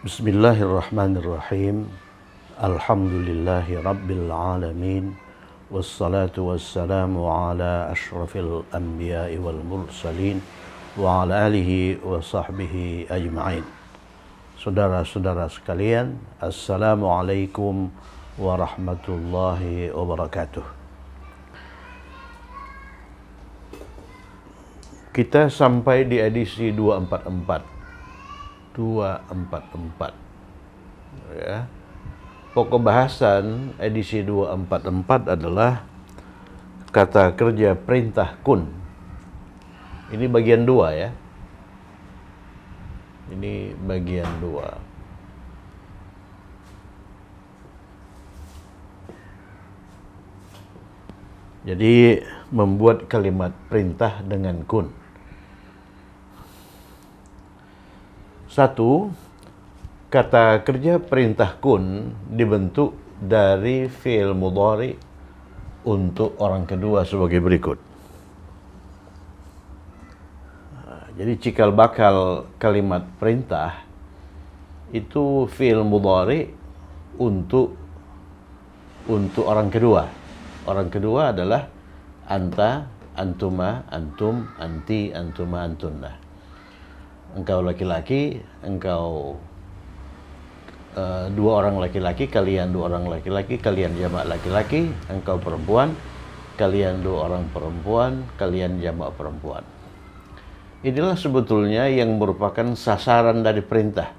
Bismillahirrahmanirrahim. Alhamdulillahi rabbil alamin. Wassalatu wassalamu ala ashrafil anbiya'i wal mursalin wa ala alihi wa sahbihi ajma'in. Saudara-saudara sekalian, Assalamualaikum warahmatullahi wabarakatuh. Kita sampai di edisi 244 ya. Pokok bahasan edisi 244 adalah kata kerja perintah kun. Ini bagian 2 ya. Ini bagian 2. Jadi membuat kalimat perintah dengan kun. Satu, kata kerja perintah kun dibentuk dari fi'il mudhari untuk orang kedua sebagai berikut. Jadi cikal bakal kalimat perintah itu fi'il mudhari untuk orang kedua. Orang kedua adalah anta, antuma, antum, anti, antuma, antunna. Engkau laki-laki, engkau dua orang laki-laki, kalian dua orang laki-laki, kalian jamak laki-laki, engkau perempuan, kalian dua orang perempuan, kalian jamak perempuan. Inilah sebetulnya yang merupakan sasaran dari perintah.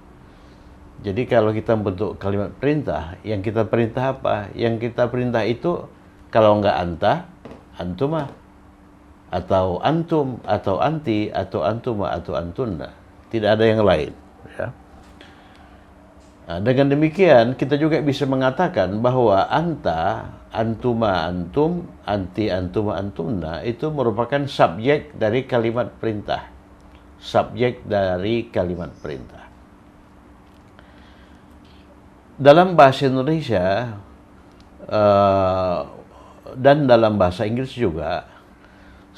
Jadi kalau kita bentuk kalimat perintah, yang kita perintah apa? Yang kita perintah itu kalau enggak anta, antuma, atau antum, atau anti, atau antuma, atau antunna. Tidak ada yang lain. Ya. Nah, dengan demikian, kita juga bisa mengatakan bahwa anta, antuma, antum, anti, antuma, antunna itu merupakan subjek dari kalimat perintah. Subjek dari kalimat perintah. Dalam bahasa Indonesia dan dalam bahasa Inggris juga,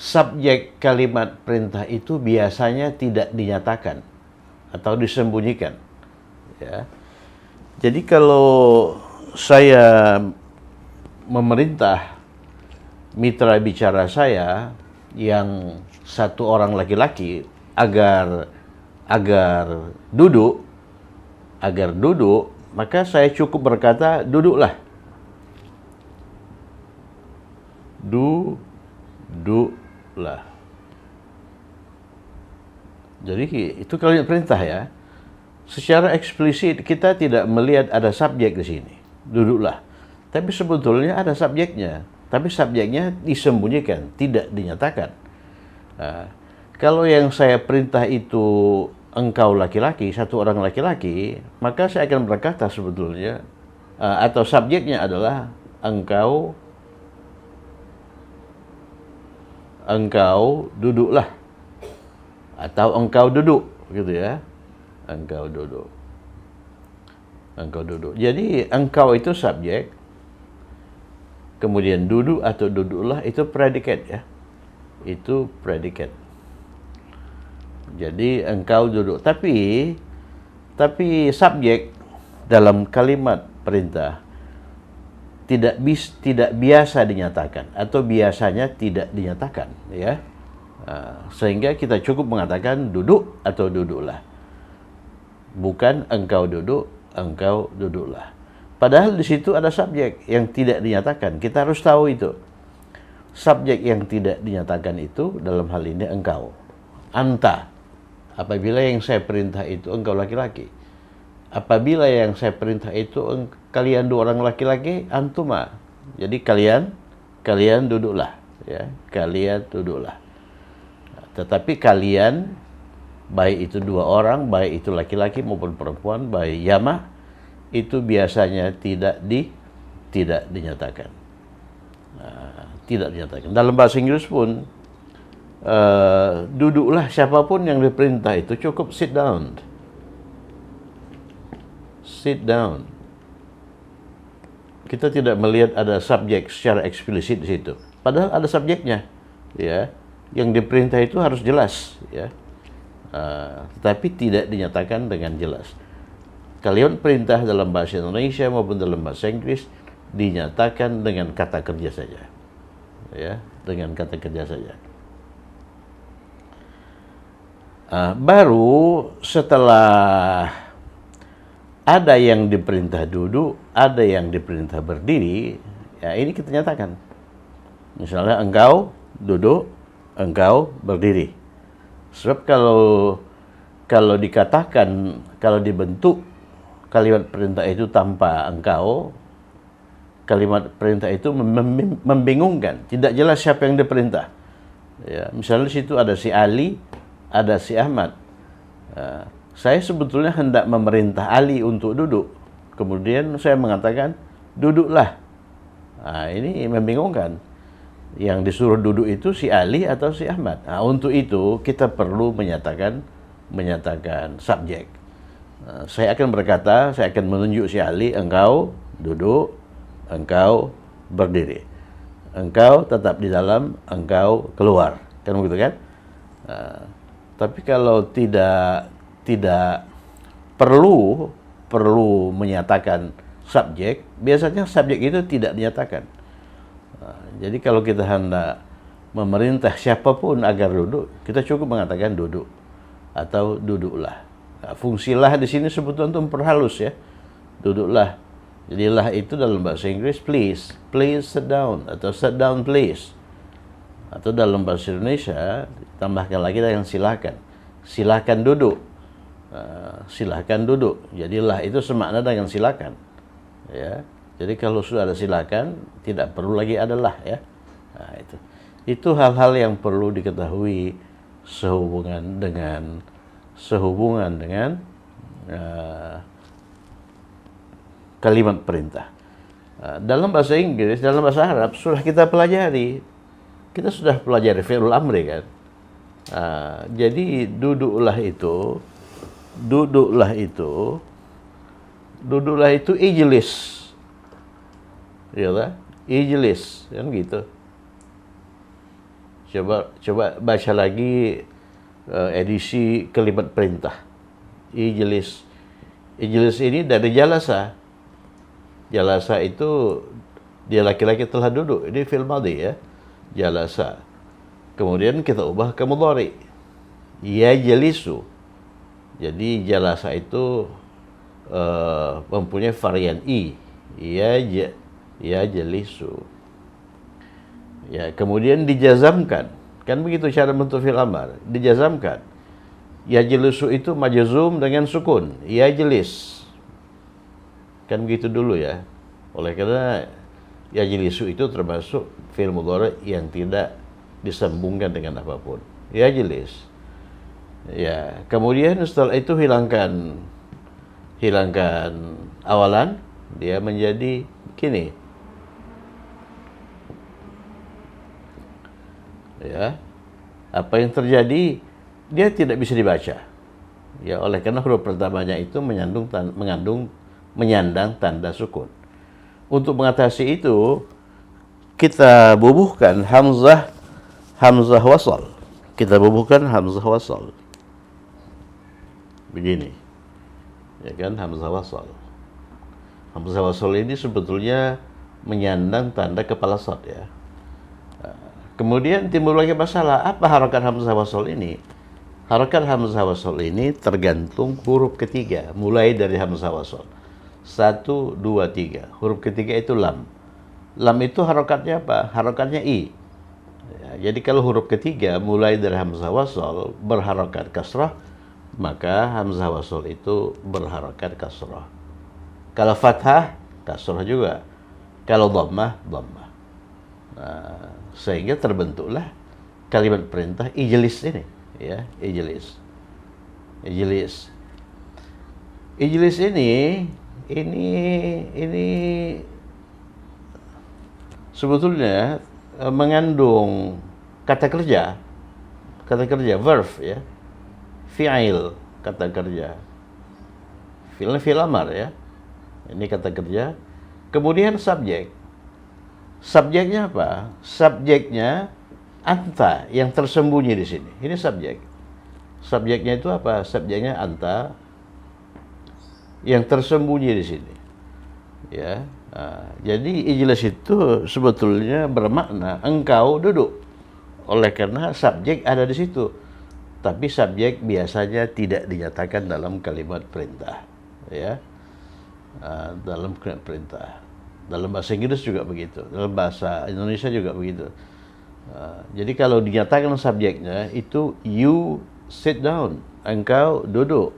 subjek kalimat perintah itu biasanya tidak dinyatakan atau disembunyikan. Ya. Jadi kalau saya memerintah mitra bicara saya yang satu orang laki-laki agar duduk, maka saya cukup berkata duduklah. Duduklah. Jadi itu kalimat perintah ya. Secara eksplisit kita tidak melihat ada subjek di sini. Duduklah. Tapi sebetulnya ada subjeknya. Tapi subjeknya disembunyikan, tidak dinyatakan. Nah, kalau yang saya perintah itu engkau laki-laki, satu orang laki-laki, maka saya akan berkata sebetulnya atau subjeknya adalah engkau duduklah, atau engkau duduk, gitu ya. Engkau duduk. Jadi engkau itu subjek, kemudian duduk atau duduklah itu predikat ya. Itu predikat. Jadi engkau duduk. Tapi subjek dalam kalimat perintah tidak biasa dinyatakan atau biasanya tidak dinyatakan ya. Sehingga kita cukup mengatakan duduk atau duduklah. Bukan engkau duduk, engkau duduklah. Padahal di situ ada subjek yang tidak dinyatakan. Kita harus tahu itu. Subjek yang tidak dinyatakan itu dalam hal ini engkau. Anta. Apabila yang saya perintah itu engkau laki-laki. Apabila yang saya perintah itu kalian dua orang laki-laki, antuma. Jadi kalian duduklah, ya. Kalian duduklah. Tetapi kalian, baik itu dua orang, baik itu laki-laki maupun perempuan, baik jamak, itu biasanya tidak dinyatakan. Tidak dinyatakan. Dalam bahasa Inggris pun duduklah, siapapun yang diperintah itu cukup sit down. Sit down. Kita tidak melihat ada subjek secara eksplisit di situ. Padahal ada subjeknya, ya. Yang diperintah itu harus jelas, ya. Tetapi tidak dinyatakan dengan jelas. Kalimat perintah dalam bahasa Indonesia maupun dalam bahasa Inggris dinyatakan dengan kata kerja saja. Ya, dengan kata kerja saja. Baru setelah ada yang diperintah duduk, ada yang diperintah berdiri, ya ini kita nyatakan. Misalnya engkau duduk, engkau berdiri. Sebab kalau dikatakan, kalau dibentuk kalimat perintah itu tanpa engkau, kalimat perintah itu membingungkan, tidak jelas siapa yang diperintah. Ya, misalnya di situ ada si Ali, ada si Ahmad. Saya sebetulnya hendak memerintah Ali untuk duduk. Kemudian saya mengatakan, duduklah. Ini membingungkan. Yang disuruh duduk itu si Ali atau si Ahmad. Untuk itu kita perlu menyatakan subjek. Saya akan berkata, saya akan menunjuk si Ali, engkau duduk, engkau berdiri. Engkau tetap di dalam, engkau keluar. Kan begitu kan? Tapi kalau tidak perlu menyatakan subjek, biasanya subjek itu tidak dinyatakan. Jadi kalau kita hendak memerintah siapapun agar duduk, kita cukup mengatakan duduk atau duduklah. Fungsilah di sini sebetulnya untuk memperhalus ya. Duduklah. Jadilah itu dalam bahasa Inggris please sit down atau sit down please. Atau dalam bahasa Indonesia tambahkan lagi dengan silakan. Silakan duduk. Silakan duduk. Jadilah itu semakna dengan silakan. Ya. Jadi kalau sudah ada silakan, tidak perlu lagi adalah ya. Itu hal-hal yang perlu diketahui sehubungan dengan kalimat perintah. Dalam bahasa Inggris, dalam bahasa Arab sudah kita pelajari. Kita sudah pelajari fi'lul amri kan. Jadi duduklah itu ijlis. Ya lah, ijlis kan gitu. Coba baca lagi edisi kalimat perintah. Ijlis. Ijlis ini dari jalasa. Jalasa itu dia laki-laki telah duduk. Ini fi'il madhi ya. Jalasa. Kemudian kita ubah ke mudhari. Yajlisu. Jadi jalasa itu mempunyai varian i. Yajlisu. Ya, kemudian dijazamkan. Kan begitu cara bentuk fi'il amr. Dijazamkan. Yajlisu itu majzum dengan sukun. Yajlis. Kan begitu dulu ya. Oleh karena yajlisu itu termasuk fi'il mudhari yang tidak disambungkan dengan apapun. Yajlis. Ya, kemudian setelah itu hilangkan awalan, dia menjadi gini. Ya, apa yang terjadi? Dia tidak bisa dibaca. Ya, oleh karena huruf pertamanya itu menyandang tanda sukun. Untuk mengatasi itu, kita bubuhkan hamzah wasal. Kita bubuhkan hamzah wasal. Begini. Ya kan, hamzah wasal. Hamzah wasal ini sebetulnya menyandang tanda kepala shad ya. Kemudian timbul lagi masalah, apa harakat hamzah wasal ini? Harakat hamzah wasal ini tergantung huruf ketiga, mulai dari hamzah wasal. 1, 2, 3. Huruf ketiga itu lam. Lam itu harakatnya apa? Harakatnya i. Ya, jadi kalau huruf ketiga mulai dari hamzah wasal berharakat kasrah, maka hamzah wasal itu berharakat kasrah. Kalau fathah, kasrah juga. Kalau dhammah, dhammah. Sehingga terbentuklah kalimat perintah ijlis ini, ya, ijlis. Ijlis ini sebetulnya mengandung kata kerja, verb ya, fi'il, kata kerja, fi'il amar ya, ini kata kerja. Kemudian subjek. Subjeknya apa? Subjeknya anta yang tersembunyi di sini. Ini subjek. Subjeknya itu apa? Subjeknya anta yang tersembunyi di sini. Ya, jadi ijlis itu sebetulnya bermakna engkau duduk. Oleh karena subjek ada di situ. Tapi subjek biasanya tidak dinyatakan dalam kalimat perintah. Ya, dalam kalimat perintah. Dalam bahasa Inggris juga begitu. Dalam bahasa Indonesia juga begitu. Jadi kalau dinyatakan subjeknya itu you sit down, engkau duduk.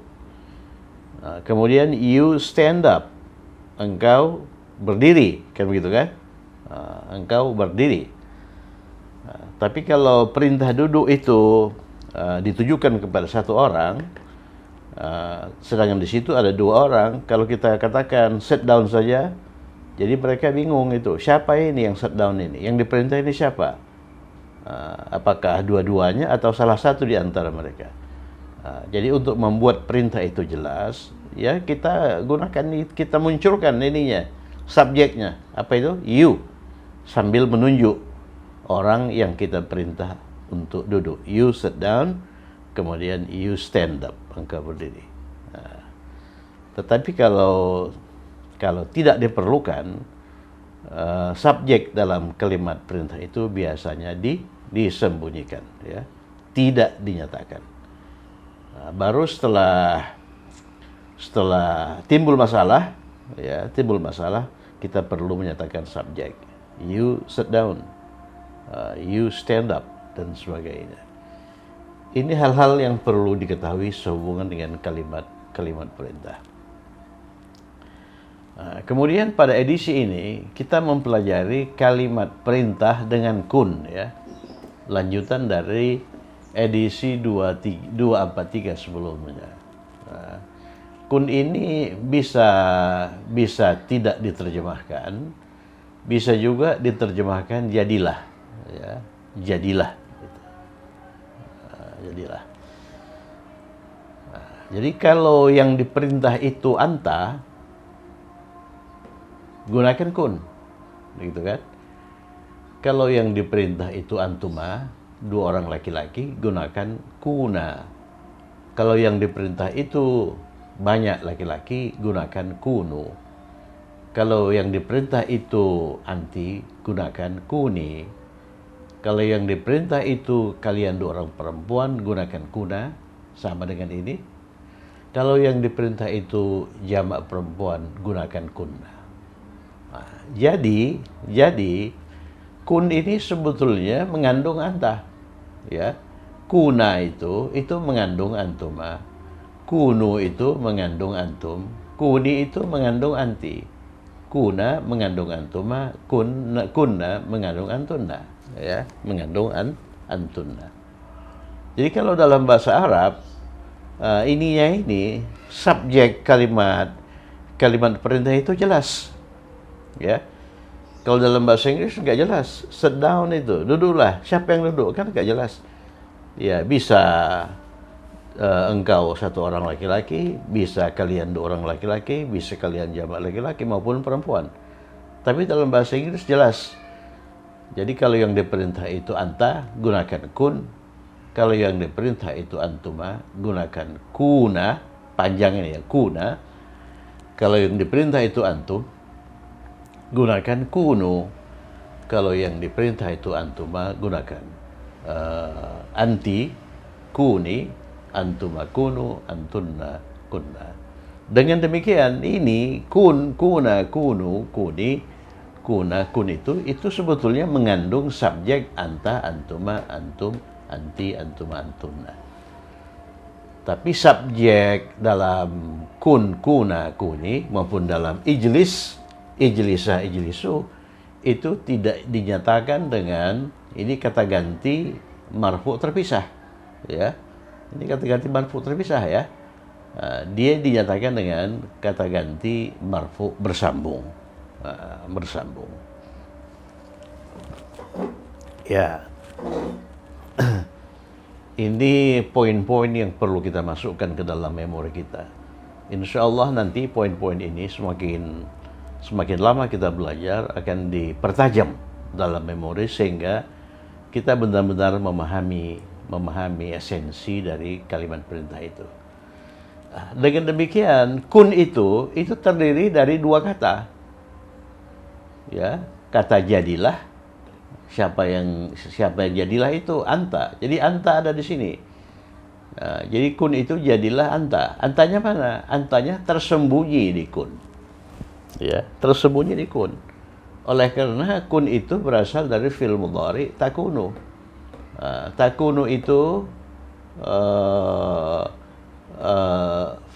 Kemudian you stand up, engkau berdiri, kan begitu kan? Engkau berdiri. Tapi kalau perintah duduk itu ditujukan kepada satu orang, sedangkan di situ ada dua orang, kalau kita katakan sit down saja, jadi mereka bingung itu, siapa ini yang sit down ini? Yang diperintah ini siapa? Apakah dua-duanya atau salah satu di antara mereka? Jadi untuk membuat perintah itu jelas, ya kita gunakan, kita munculkan ininya, subjeknya. Apa itu? You. Sambil menunjuk orang yang kita perintah untuk duduk. You sit down, kemudian you stand up, engkau berdiri. Tetapi kalau tidak diperlukan, subjek dalam kalimat perintah itu biasanya disembunyikan, ya, tidak dinyatakan. Baru setelah timbul masalah, ya, kita perlu menyatakan subjek. You sit down, you stand up, dan sebagainya. Ini hal-hal yang perlu diketahui sehubungan dengan kalimat perintah. Kemudian pada edisi ini kita mempelajari kalimat perintah dengan kun, ya. Lanjutan dari edisi 243 sebelumnya. Kun ini bisa tidak diterjemahkan, bisa juga diterjemahkan jadilah, ya, jadilah. Jadilah. Jadi kalau yang diperintah itu anta, gunakan kun, begitu kan? Kalau yang diperintah itu antuma, dua orang laki-laki, gunakan kuna. Kalau yang diperintah itu banyak laki-laki, gunakan kunu. Kalau yang diperintah itu anti, gunakan kuni. Kalau yang diperintah itu kalian dua orang perempuan, gunakan kuna, sama dengan ini. Kalau yang diperintah itu jamak perempuan, gunakan kunna. Jadi kun ini sebetulnya mengandung anta, ya. Kuna itu mengandung antuma, kunu itu mengandung antum, kuni itu mengandung anti, kuna mengandung antuma, kunna mengandung antunna, ya, mengandung antunna. Jadi kalau dalam bahasa Arab, ini subjek kalimat perintah itu jelas, ya. Kalau dalam bahasa Inggris nggak jelas. Sit down itu, duduklah. Siapa yang duduk? Kan nggak jelas. Ya, bisa engkau satu orang laki-laki, bisa kalian dua orang laki-laki, bisa kalian jamak laki-laki maupun perempuan. Tapi dalam bahasa Inggris jelas. Jadi kalau yang diperintah itu anta, gunakan kun. Kalau yang diperintah itu antuma, gunakan kuna. Panjang ini ya, kuna. Kalau yang diperintah itu antum, gunakan kunu. Kalau yang diperintah itu antuma, gunakan anti, kuni, antuma kunu, antunna kunna. Dengan demikian ini kun, kuna, kunu, kuni, kuna, kun itu sebetulnya mengandung subjek anta, antuma, antum, anti, antuma, antunna. Tapi subjek dalam kun, kuna, kuni maupun dalam ijlis, ijlisah, ijlisu itu tidak dinyatakan dengan ini kata ganti marfu terpisah, ya. Ini kata ganti marfu terpisah, ya. Dia dinyatakan dengan kata ganti marfu bersambung, bersambung. Ya. Ini poin-poin yang perlu kita masukkan ke dalam memori kita. Insya Allah nanti poin-poin ini semakin lama kita belajar akan dipertajam dalam memori sehingga kita benar-benar memahami esensi dari kalimat perintah itu. Dengan demikian, kun itu terdiri dari dua kata. Ya, kata jadilah, siapa yang jadilah itu anta. Jadi anta ada di sini. Nah, jadi kun itu jadilah anta. Antanya mana? Antanya tersembunyi di kun. Ya, tersembunyi di kun. Oleh karena kun itu berasal dari fi'il mudhari takunu. Takunu itu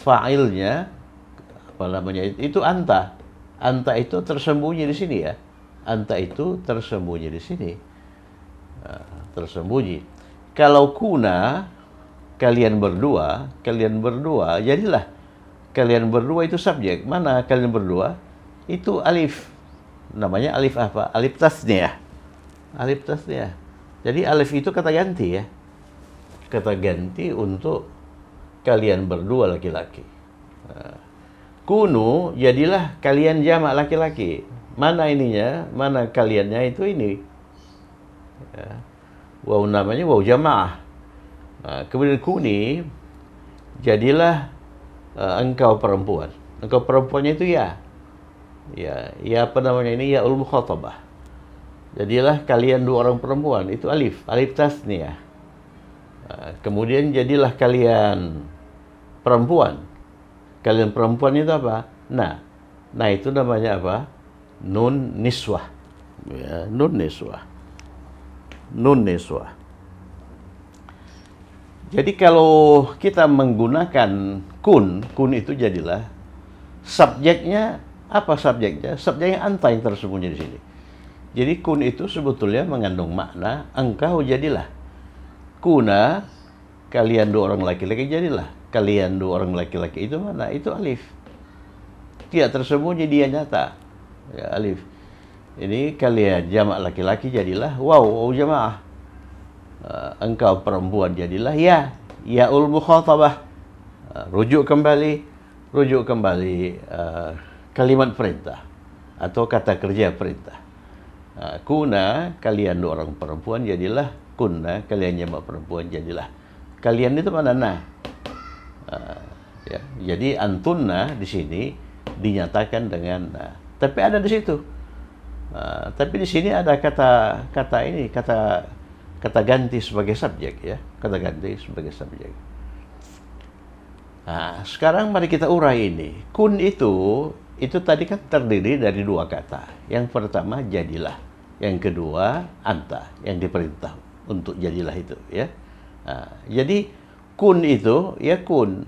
fa'ilnya apa namanya itu anta. Anta itu tersembunyi di sini ya. Anta itu tersembunyi di sini. Tersembunyi. Kalau kuna kalian berdua, jadilah kalian berdua itu subjek. Mana kalian berdua? Itu alif. Namanya alif apa? Alif tasniyah. Alif tasniyah. Jadi alif itu kata ganti ya. Kata ganti untuk kalian berdua laki-laki. Kunu, jadilah kalian jamak laki-laki. Mana ininya? Mana kaliannya itu ini? Ya. Waw namanya waw jamaah. Kemudian kuni, jadilah engkau perempuan. Engkau perempuannya itu ya. Ya apa namanya ini? Ya ul mukhatabah. Jadilah kalian dua orang perempuan. Itu alif tasniyah. Kemudian jadilah kalian perempuan. Kalian perempuan itu apa? Nah itu namanya apa? Nun niswah. Ya, nun niswah. Nun niswah. Jadi kalau kita menggunakan kun itu jadilah subjeknya apa subjeknya? Subjeknya anta yang tersembunyi di sini. Jadi kun itu sebetulnya mengandung makna engkau jadilah. Kuna kalian dua orang laki-laki jadilah. Kalian dua orang laki-laki itu mana? Itu alif. Tidak tersembunyi, dia nyata. Ya, alif. Ini kalian jamak laki-laki jadilah waw jamaah. Engkau perempuan jadilah ya ul mukhatabah. Rujuk kembali kalimat perintah atau kata kerja perintah. Kuna kalian dua orang perempuan jadilah kunna kalian jamak perempuan jadilah. Kalian itu mana? Ya, jadi antunna di sini dinyatakan dengan tapi ada di situ. Tapi di sini ada kata ganti sebagai subjek ya, kata ganti sebagai subjek. Nah, sekarang mari kita urai ini. Kun itu tadi kan terdiri dari dua kata. Yang pertama jadilah, yang kedua anta yang diperintah untuk jadilah itu ya. Jadi kun itu ya kun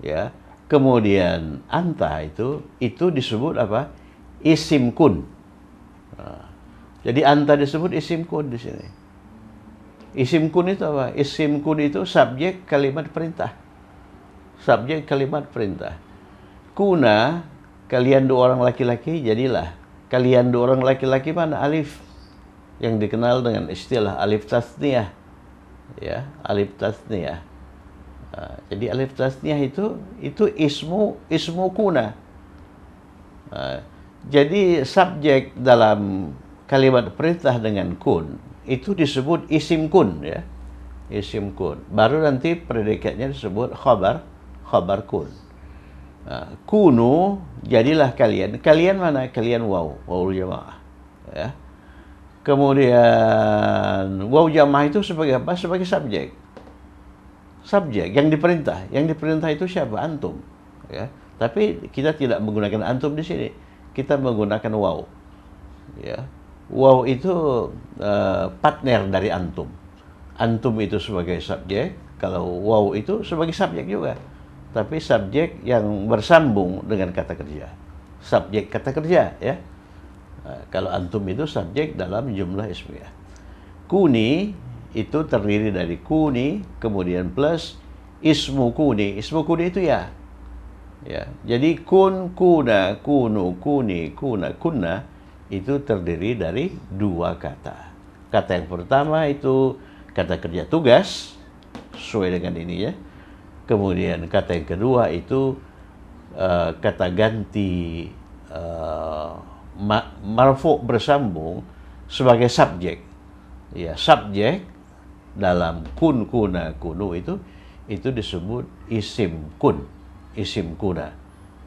ya. Kemudian anta itu disebut apa? Isim kun. Jadi anta disebut isim kun di sini. Isim kun itu apa? Isim kun itu subjek kalimat perintah. Subjek kalimat perintah. Kuna kalian dua orang laki-laki jadilah. Kalian dua orang laki-laki mana? Alif yang dikenal dengan istilah alif tasniyah. Ya, alif tasniyah. Jadi alif tasniyah itu ismu kuna. Jadi subjek dalam kalimat perintah dengan kun itu disebut isim kun ya. Isim kun. Baru nanti predikatnya disebut khabar kun. Kunu jadilah kalian. Kalian mana? Kalian waw jamaah. Ya. Kemudian waw jamaah itu sebagai apa? Sebagai subjek. Subjek yang diperintah. Yang diperintah itu siapa? Antum. Ya. Tapi kita tidak menggunakan antum di sini. Kita menggunakan waw. Ya. Waw itu partner dari antum. Antum itu sebagai subjek. Kalau waw itu sebagai subjek juga. Tapi subjek yang bersambung dengan kata kerja. Subjek kata kerja ya. Kalau antum itu subjek dalam jumlah ismiyah. Kuni itu terdiri dari kuni kemudian plus ismu kuni. Ismu kuni itu ya. Ya. Jadi kun, kuna, kunu, kuni, kuna, kunna itu terdiri dari dua kata. Kata yang pertama itu kata kerja tugas sesuai dengan ini ya. Kemudian kata yang kedua itu kata ganti marfu bersambung sebagai subjek. Ya, subjek dalam kun, kuna, kunu itu disebut isim kun. isim kuna.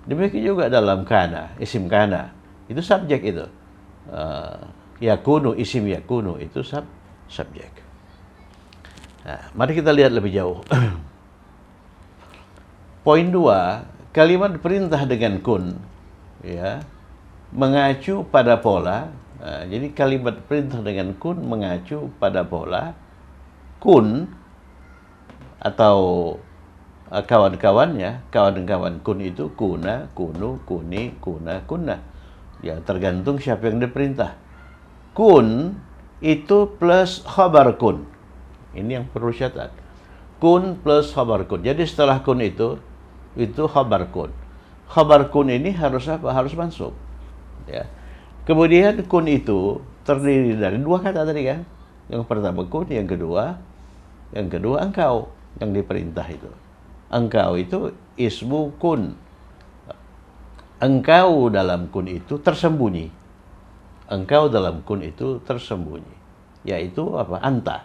Demikian juga dalam kana, isim kana. Itu subjek itu. Yakunu, isim yakunu itu subjek. Nah, mari kita lihat lebih jauh. Poin 2, kalimat perintah dengan kun, ya, mengacu pada pola. Nah, jadi kalimat perintah dengan kun mengacu pada pola kun atau kawan-kawannya, kawan-kawan kun itu kuna, kunu, kuni, kuna, kunna. Ya, tergantung siapa yang diperintah. Kun itu plus khabar kun. Ini yang perlu catat. Kun plus khabar kun. Jadi setelah kun itu khabar kun. Khabar kun ini harus apa? Harus mansub. Ya. Kemudian kun itu terdiri dari dua kata tadi kan. Yang pertama kun, yang kedua engkau yang diperintah itu. Engkau itu ismu kun. Engkau dalam kun itu tersembunyi. Engkau dalam kun itu tersembunyi. Yaitu apa? Anta.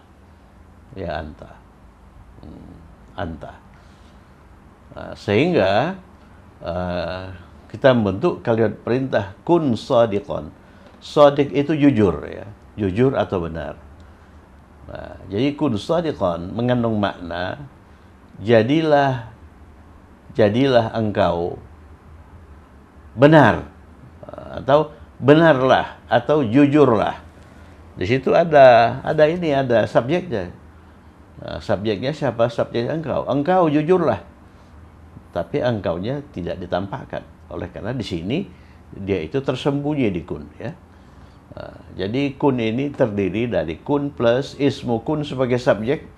Ya, anta. Anta. Nah, sehingga kita membentuk kalimat perintah kun shadiqan. Shadiq itu jujur, ya. Jujur atau benar. Nah, jadi kun shadiqan mengandung makna jadilah engkau benar, atau benarlah, atau jujurlah. Di situ ada subjeknya. Nah, subjeknya siapa? Subjeknya engkau. Engkau jujurlah. Tapi engkaunya tidak ditampakkan. Oleh karena di sini dia itu tersembunyi di kun, ya. Nah, jadi kun ini terdiri dari kun plus ismu kun sebagai subjek.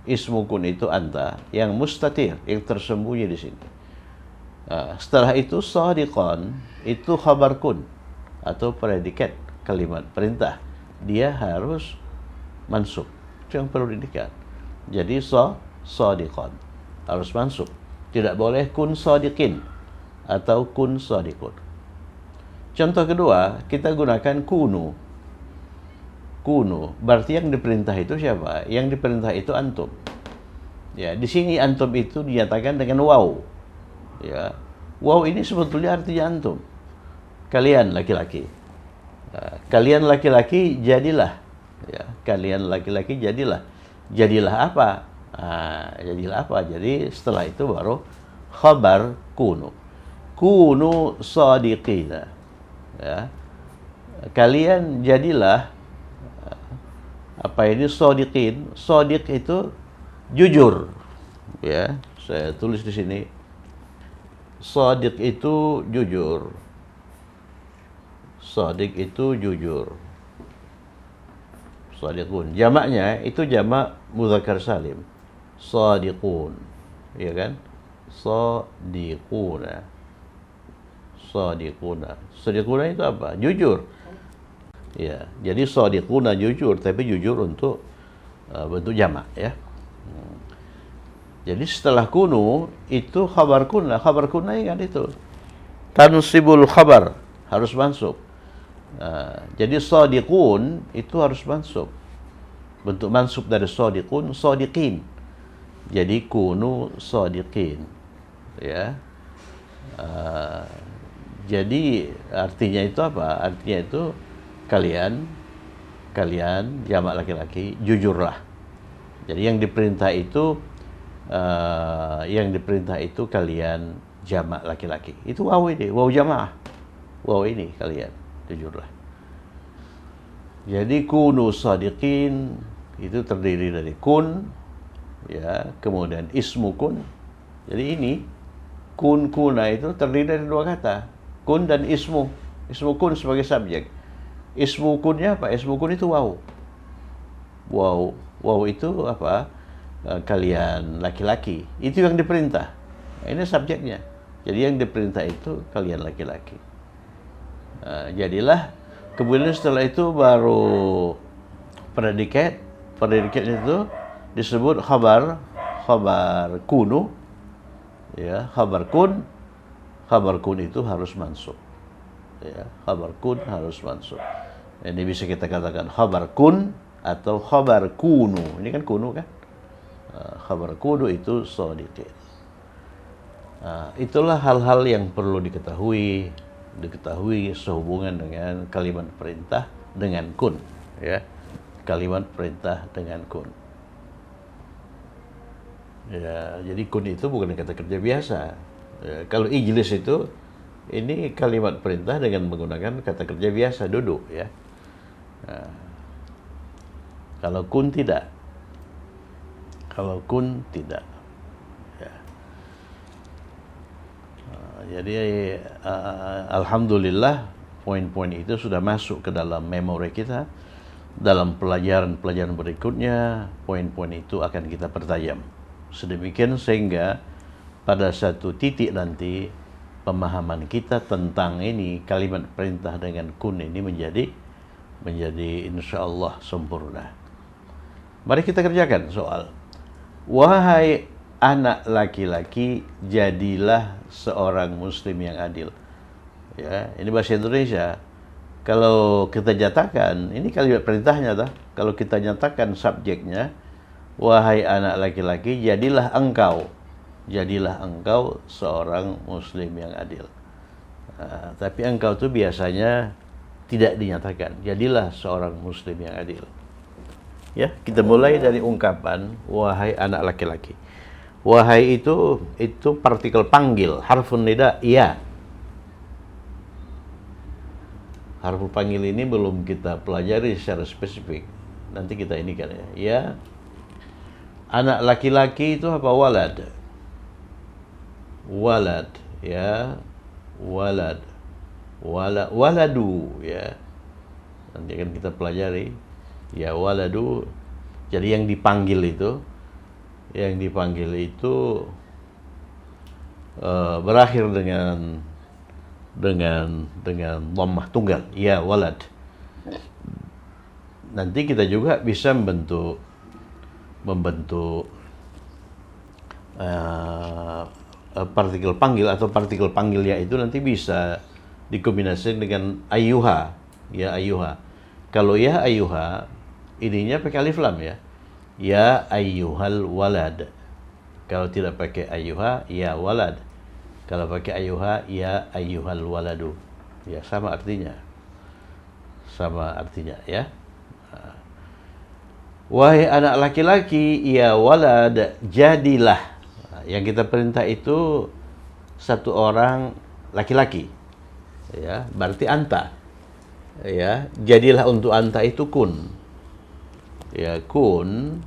Ismu kun itu anta, yang mustatir, yang tersembunyi di sini. Nah, setelah itu shadiqan itu khabar kun atau predikat kalimat perintah. Dia harus mansub. Itu yang perlu diingat. Jadi shadiqan harus mansub. Tidak boleh kun shadiqin atau kun shadiqun. Contoh kedua, kita gunakan kunu. Kunu, berarti yang diperintah itu siapa? Yang diperintah itu antum. Ya, di sini antum itu dinyatakan dengan waw. Ya, waw ini sebetulnya artinya antum. Kalian laki-laki. Nah, kalian laki-laki jadilah. Ya, kalian laki-laki jadilah. Jadilah apa? Nah, jadilah apa? Jadi setelah itu baru khabar kunu. Kunu shadiqina. Ya. Kalian jadilah apa ini shadiqin. Shadiq itu jujur. Ya, saya tulis di sini. Shadiq itu jujur. Shadiq itu jujur. Shadiqun. Jamaknya itu jamak mudzakkar salim. Shadiqun. Ya kan? Shadiquna. Shadiquna. Shadiquna itu apa? Jujur. Ya, jadi shadiquna jujur, tapi jujur untuk bentuk jamak, ya. Jadi setelah kunu itu khabar kunna. Khabar kunna ingat itu. Tansibul khabar, harus mansub. Jadi shadiqun itu harus mansub. Bentuk mansub dari shadiqun, shadiqin. Jadi kunu shadiqin. Ya. Jadi artinya itu apa? Artinya itu kalian jamak laki-laki jujurlah. Jadi yang diperintah itu kalian jamak laki-laki. Itu waw ini, waw jamaah. Waw ini kalian jujurlah. Jadi kunu shadiqin itu terdiri dari kun, ya, kemudian ismu kun. Jadi ini kun kuna itu terdiri dari dua kata, kun dan ismu. Ismu kun sebagai subjek. Ismu kunnya apa? Ismu kun itu waw. Waw itu apa? Kalian laki-laki. Itu yang diperintah. Ini subjeknya. Jadi yang diperintah itu kalian laki-laki. Jadilah. Kemudian setelah itu baru predikat. Predikat itu disebut khabar kunu. Ya, khabar kun itu harus mansub. Ya, khabar kun harus mansub. Ini bisa kita katakan khabar kun atau khabar kunu. Ini kan kunu kan? Khabar kunu itu shadiqin. Itulah hal-hal yang perlu diketahui sehubungan dengan kalimat perintah dengan kun, ya. Kalimat perintah dengan kun. Ya, jadi kun itu bukan kata kerja biasa. Ya, kalau ijlis itu ini kalimat perintah dengan menggunakan kata kerja biasa, duduk, ya. Nah, kalau kun tidak. Kalau kun tidak. Ya. Jadi alhamdulillah poin-poin itu sudah masuk ke dalam memori kita. Dalam pelajaran-pelajaran berikutnya, poin-poin itu akan kita pertajam. Sedemikian sehingga pada satu titik nanti pemahaman kita tentang ini kalimat perintah dengan kun ini menjadi insya Allah sempurna. Mari kita kerjakan soal. Wahai anak laki-laki, jadilah seorang muslim yang adil. Ya, ini bahasa Indonesia. Kalau kita nyatakan, ini kalimat perintahnya dah. Kalau kita nyatakan subjeknya, wahai anak laki-laki, jadilah engkau seorang muslim yang adil. Tapi engkau itu biasanya tidak dinyatakan. Jadilah seorang muslim yang adil. Ya, kita mulai dari ungkapan wahai anak laki-laki. Wahai itu partikel panggil, harfun nida, iya. Harful panggil ini belum kita pelajari secara spesifik. Nanti kita ini kan, ya. Ya. Anak laki-laki itu apa? Walad. Walad, ya. Walad. Waladu, ya. Nanti akan kita pelajari. Ya, waladu. Jadi yang dipanggil itu berakhir dengan dhammah tunggal, ya, walad. Nanti kita juga bisa membentuk partikel panggil atau partikel panggilnya itu nanti bisa dikombinasikan dengan ayyuha, ya, ayyuha. Kalau ya ayyuha, ininya pakai alif lam, ya. Ya ayyuhal walad. Kalau tidak pakai ayyuha, ya walad. Kalau pakai ayyuha, ya ayyuhal waladu. Ya, sama artinya. Sama artinya, ya. Wahai anak laki-laki, ya walad, jadilah. Yang kita perintah itu satu orang laki-laki. Ya, berarti anta. Ya, jadilah untuk anta itu kun. Ya, kun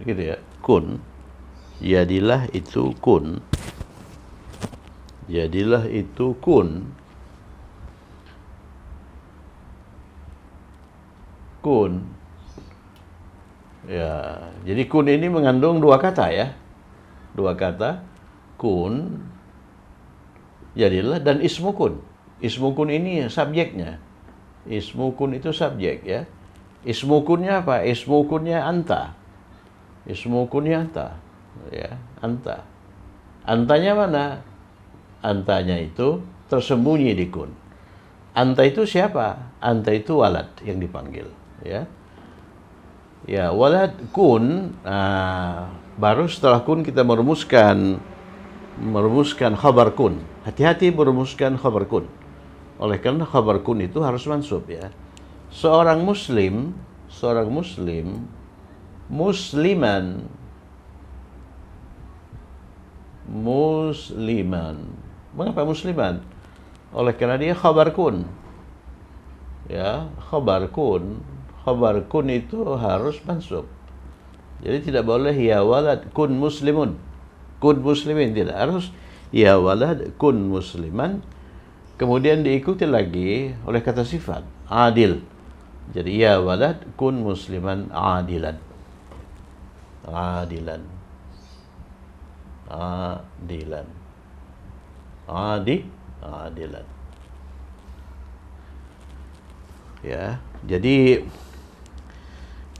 gitu, ya. Kun. Jadilah itu kun. Jadilah itu kun. Kun. Ya, jadi kun ini mengandung dua kata, ya. Dua kata. Kun. Jadilah, dan ismu kun. Ismu kun ini subjeknya. Ismu kun itu subjek, ya. Ismu kunnya apa? Ismu kunnya anta. Ismu kunnya anta. Ya, anta. Antanya mana? Antanya itu tersembunyi di kun. Anta itu siapa? Anta itu walad yang dipanggil, ya. Ya, walad kun. Baru setelah kun kita merumuskan khabar kun. Hati-hati merumuskan khabar kun. Oleh karena khabar kun itu harus mansub, ya. Seorang muslim, musliman. Mengapa musliman? Oleh karena dia khabar kun. Ya, khabar kun itu harus mansub. Jadi tidak boleh ya walad kun muslimun. Kun muslimin, tidak. Harus ya walad kun musliman. Kemudian diikuti lagi oleh kata sifat adil. Jadi ya walad kun musliman adilan. Adilan. Ya, jadi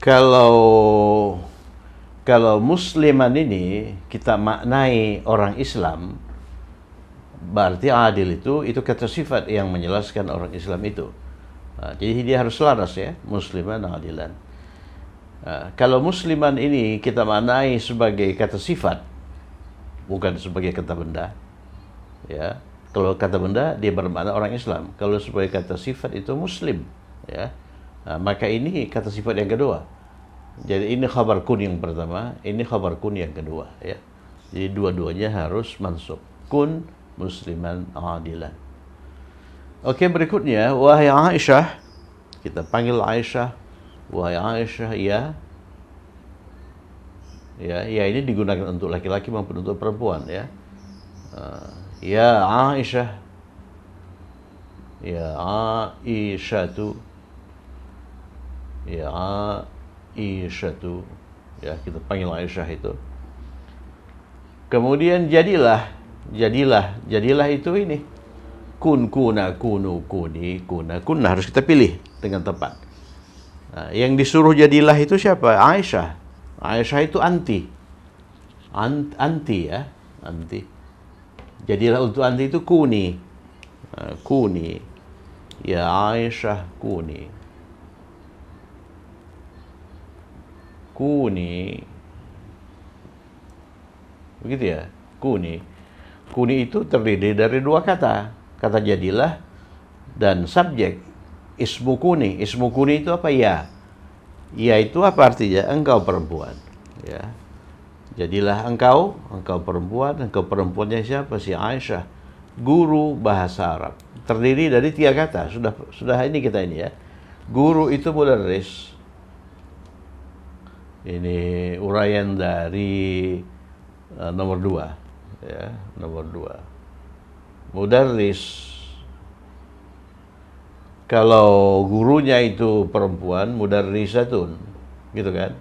kalau musliman ini kita maknai orang Islam, berarti adil itu kata sifat yang menjelaskan orang Islam itu. Jadi dia harus selaras, ya, musliman adilan. Kalau musliman ini kita maknai sebagai kata sifat, bukan sebagai kata benda. Ya, kalau kata benda dia bermakna orang Islam. Kalau sebagai kata sifat itu muslim. Ya, maka ini kata sifat yang kedua. Jadi ini khabar kun yang pertama, ini khabar kun yang kedua. Ya, jadi dua-duanya harus mansub. Kun musliman adilan. Oke, berikutnya wahai Aisyah, kita panggil Aisyah. Wahai Aisyah, ya. Ya ini digunakan untuk laki-laki maupun untuk perempuan, ya. Ya Aisyah. Ya Aisyatu. Ya Aisyatu. Ya, kita panggil Aisyah itu. Kemudian jadilah itu ini. Kun, kuna, kunu, kuni, kuna, kunna harus kita pilih dengan tepat. Yang disuruh jadilah itu siapa? Aisyah. Aisyah itu anti. Anti, ya, anti. Jadilah untuk anti itu kuni. Kuni. Ya Aisyah kuni. Kuni. Begitu ya? Kuni. Kuni itu terdiri dari dua kata. Kata jadilah dan subjek. Ismu kuni. Ismu kuni itu apa? Ya. Ya itu apa artinya? Engkau perempuan. Ya. Jadilah engkau perempuan. Engkau perempuannya siapa? Si Aisyah. Guru bahasa Arab. Terdiri dari 3 kata. Sudah ini kita ini, ya. Guru itu mudarris. Ini uraian dari nomor 2, ya, nomor 2. Mudarris. Kalau gurunya itu perempuan, mudarrisatun, gitu kan?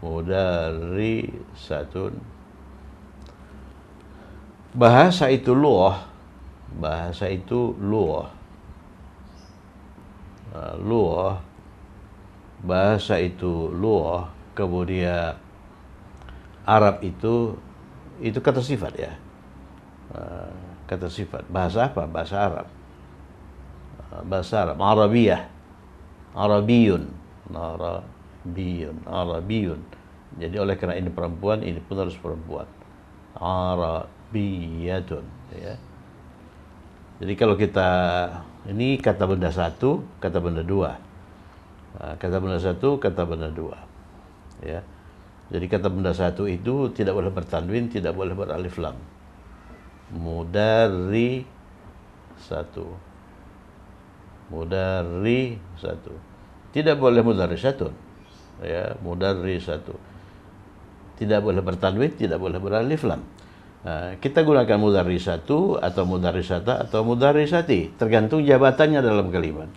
Mudarrisatun. Bahasa itu lughah. Bahasa itu lughah. Lughah. Bahasa itu lughah. Kemudian Arab itu kata sifat, ya. Kata sifat. Bahasa apa? Bahasa Arab. Bahasa Arab. Arabiyah. Arabiyun. Arabiyun. Arabiyun. Jadi oleh karena ini perempuan, ini pun harus perempuan. Arabiyatun, ya. Jadi kalau kita ini kata benda 1, kata benda 2. Kata benda 1, kata benda 2. Ya. Jadi kata benda 1 itu tidak boleh bertanwin, tidak boleh beralif lam. Mudari 1. Mudari 1. Tidak boleh mudari 1. Ya, mudari 1. Tidak boleh bertanwin, tidak boleh beralif lam. Kita gunakan mudari 1 atau mudari sata atau mudari sati, tergantung jabatannya dalam kalimat.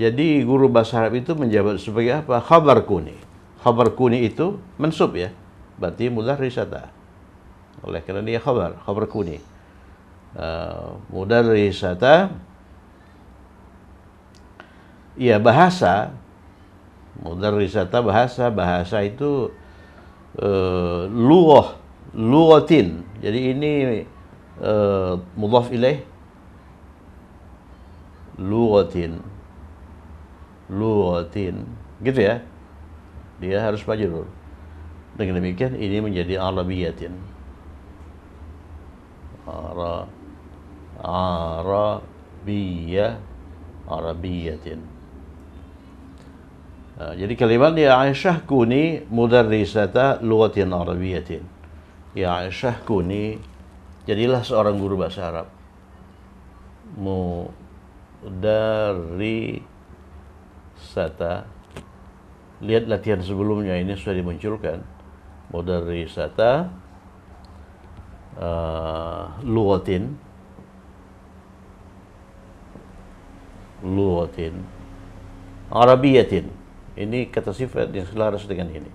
Jadi guru bahasa Arab itu menjabat sebagai apa? Khabar kuni. Khabar kuni itu mansub, ya. Berarti mudari sata. Oleh karena dia khabar kuni. Mudari sata. Ya, bahasa. Mudari sata bahasa. Bahasa itu lughah. Lughatin. Jadi ini mudhaf ilaih. Lughatin. Lughatin. Gitu, ya. Dia harus majrur. Dengan demikian ini menjadi arabiyatin. Arabiyatin. Jadi kalimat ya Aisyah kuni mudarrisata lughatin arabiyatin. Ya Aisyah kuni, jadilah seorang guru bahasa Arab. Mudarrisata. Lihat latihan sebelumnya, ini sudah dimunculkan. Mudarrisata lughatin. Lughatin arabiyatin. Ini kata sifat yang selaras dengan ini.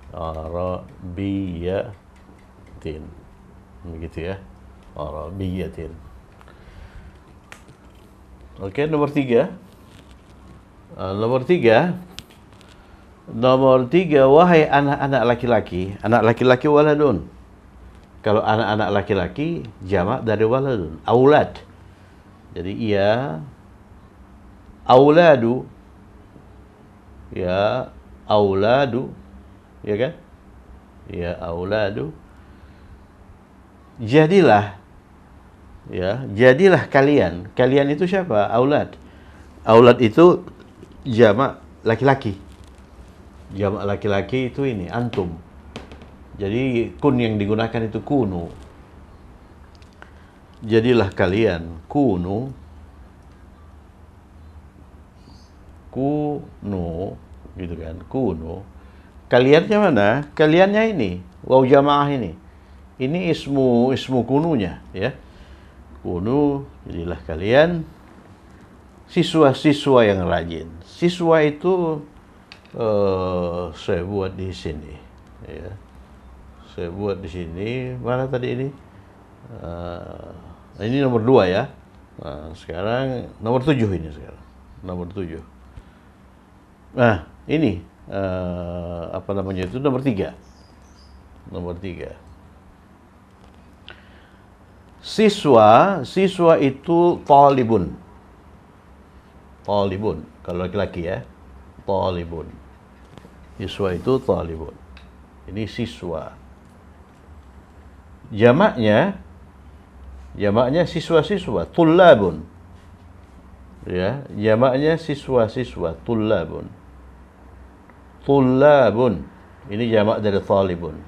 Arabiyatin. Begitu, ya. Arabiyatin. Oke, nomor 3. Nomor 3, wahai anak-anak laki-laki. Anak laki-laki waladun. Kalau anak-anak laki-laki jamak dari waladun, aulad. Jadi ia auladu, ya auladu, ya kan? Ya auladu. Jadilah, ya, jadilah kalian. Kalian itu siapa? Aulad. Aulad itu jamak laki-laki. Jamak laki-laki itu ini antum. Jadi kun yang digunakan itu kunu. Jadilah kalian kunu, gitu kan? Kunu. Kaliannya mana? Kaliannya ini, waw jamaah ini. Ini ismu kununya, ya. Kunu, jadilah kalian siswa-siswa yang rajin. Siswa itu saya buat di sini, ya. Saya buat di sini. Mana tadi ini? Ini nomor 2 ya. Nah, sekarang nomor 7 ini sekarang. Nomor 7. Nah, ini apa namanya itu nomor 3. Nomor 3. Siswa itu talibun. Talibun kalau laki-laki ya. Talibun. Siswa itu talibun. Ini siswa. Jamaknya siswa-siswa, tullabun. Ya, jamaknya siswa-siswa, tullabun. Tullabun. Ini jamak dari talibun.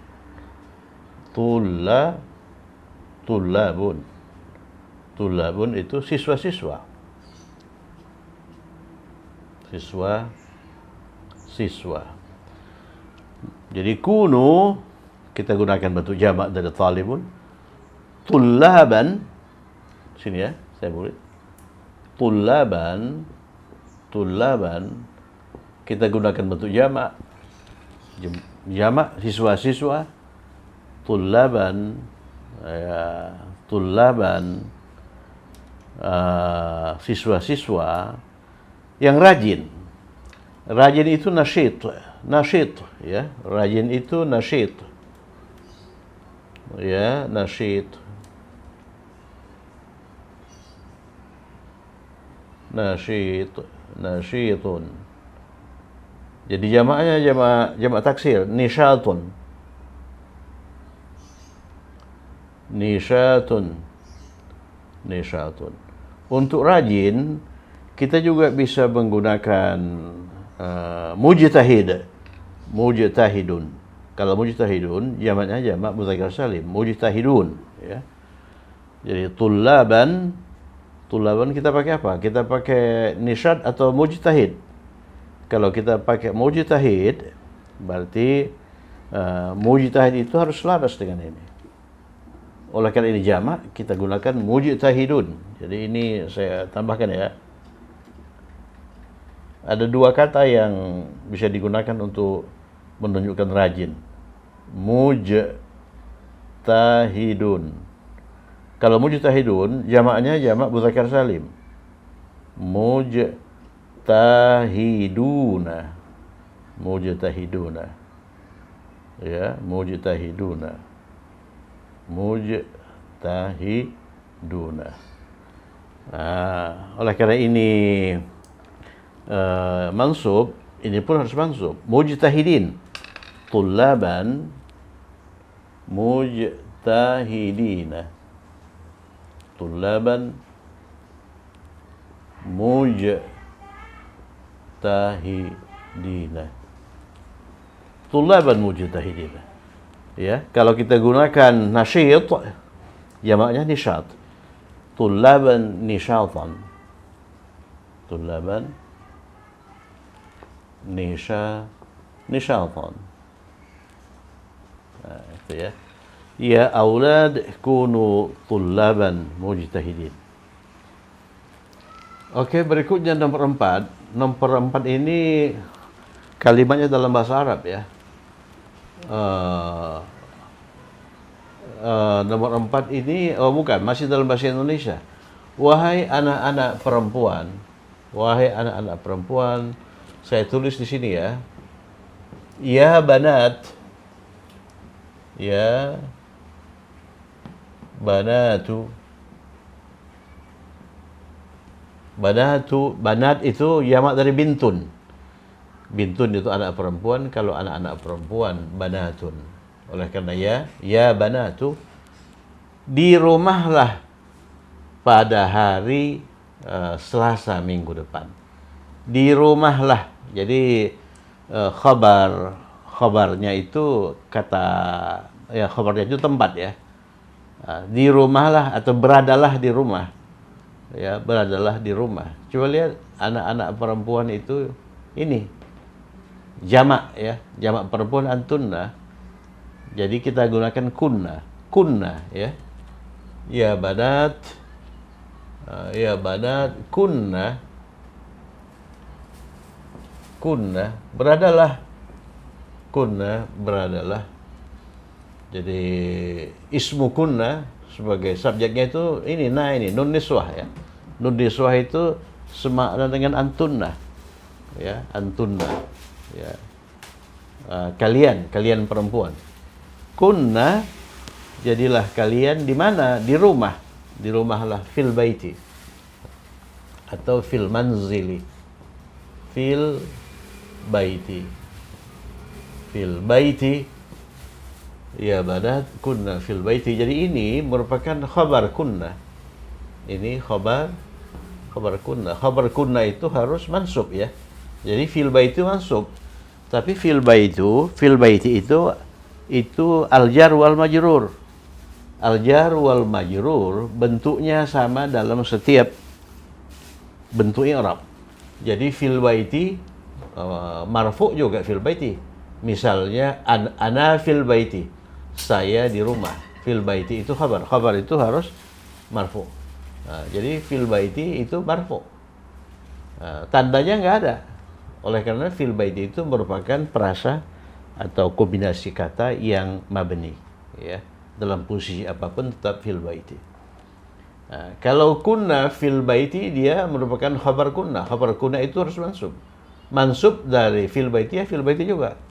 Tullabun. Tullabun itu siswa-siswa. Siswa. Jadi kunu kita gunakan bentuk jamak dari talibun. Tullaban, sini ya, saya boleh. Tullaban kita gunakan bentuk jamak. Jamak siswa-siswa. Tullaban, ya, tullaban, siswa-siswa yang rajin. Rajin itu nasyid, ya. Rajin itu nasyid. Ya, nasyid. Nasyitun. Jadi jamaknya jamak taksir, nisyatun. Untuk rajin kita juga bisa menggunakan mujtahidun. Kalau mujtahidun jamaknya jamak mudzakkar salim, mujtahidun, ya. Jadi tullaban kita pakai apa? Kita pakai nisyad atau mujtahid. Kalau kita pakai mujtahid berarti mujtahid itu harus selaras dengan ini. Oleh karena ini jamak, kita gunakan mujtahidun. Jadi ini saya tambahkan ya. Ada 2 kata yang bisa digunakan untuk menunjukkan rajin. Mujtahidun. Kalau mujtahidun, jamaknya jamak mudzakkar salim. Mujtahiduna. Ya, mujtahiduna. Oleh karena ini mansub, ini pun harus mansub. Mujtahidin. Tullaban mujtahidina. Tullaban mujtahidina. Tullaban mujtahidina. Ya, kalau kita gunakan nasyid, jamaknya nisyat. Tullaban nisyatan. Tullaban nisyatan. Nah, itu ya. Ya aulad kunu tullaban mujtahidin. Oke, berikutnya nomor 4. Nomor 4 ini kalimatnya dalam bahasa Arab ya. Nomor 4 ini, bukan, masih dalam bahasa Indonesia. Wahai anak-anak perempuan, saya tulis di sini ya. Ya banat, ya banatu, Banat itu jamak dari bintun. Bintun itu anak perempuan, kalau anak-anak perempuan banatun. Oleh karena ya banatu, di rumahlah pada hari Selasa minggu depan. Di rumahlah. Jadi khabarnya itu khabarnya itu tempat ya. Di rumahlah atau beradalah di rumah. Ya, beradalah di rumah. Coba lihat anak-anak perempuan itu ini jamak ya, jamak perempuan antunna. Jadi kita gunakan kunna ya. Ya banat, beradalah. Jadi ismu kunna sebagai subjeknya itu ini nun niswah ya. Nun niswah itu semakna dengan antunna. Ya, antunna. Ya. Kalian perempuan. Kunna, jadilah kalian di mana? Di rumah. Di rumahlah, fil baiti atau fil manzili. Fil baiti. Ya banat kunna fil baiti. Jadi ini merupakan khabar kunna. Ini khabar kunna. Khabar kunna itu harus mansub ya. Jadi fil baiti mansub. Tapi fil baiti itu al-jar wal majrur. Al-jar wal majrur bentuknya sama dalam setiap bentuk i'rab. Jadi fil baiti marfu juga fil baiti. Misalnya ana fil baiti, saya di rumah. Fil baiti itu khabar. Khabar itu harus marfu. Jadi fil baiti itu marfu. Tandanya nggak ada. Oleh karena fil baiti itu merupakan perasa atau kombinasi kata yang mabni ya. Dalam posisi apapun tetap fil baiti. Kalau kunna fil baiti dia merupakan khabar kunna. Khabar kunna itu harus mansub. Mansub dari fil baiti ya fil baiti juga.